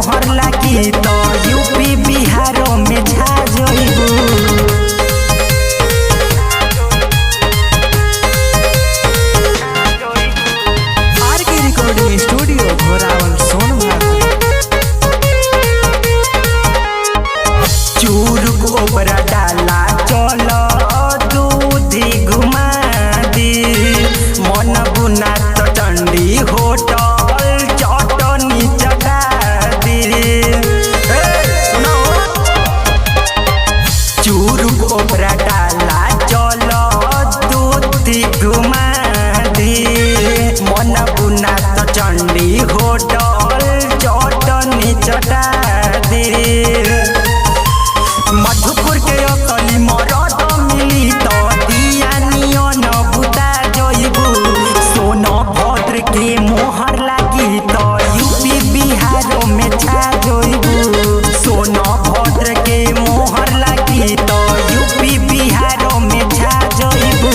मोहर लागी तो यूपी बिहारों में छा जइबू। स्टूडियो घोरावल सोनभद्र। चूर गोबरा डाला चलो दूधी घुमा दी मन बुना तो टंडी होटल चटनी चटा दी। चूर गोबरा डाला चलो दूधी घुमा दी मन बुना तो चंडी होटल चटनी चटा दी। मधुपुर के अकली मरद मिली तो दिया नियन बुता जइबू। सोनभद्र के मोहर लागी तो यूपी बिहारों में छा जइबू। सोनभद्र के मोहर लागी तो यूपी बिहारों में छा जइबू।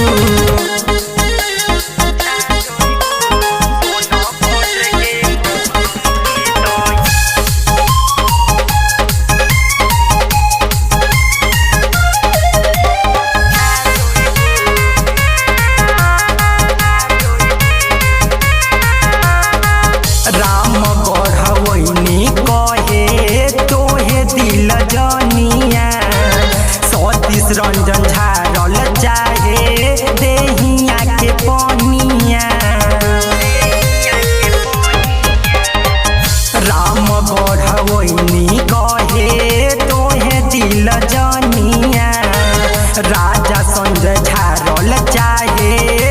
रंजन झारल चाहे देहिया के पनिया। राम गढ़वैनी कहे तोहे दिल जनिया। राजा संजय झारल चाहे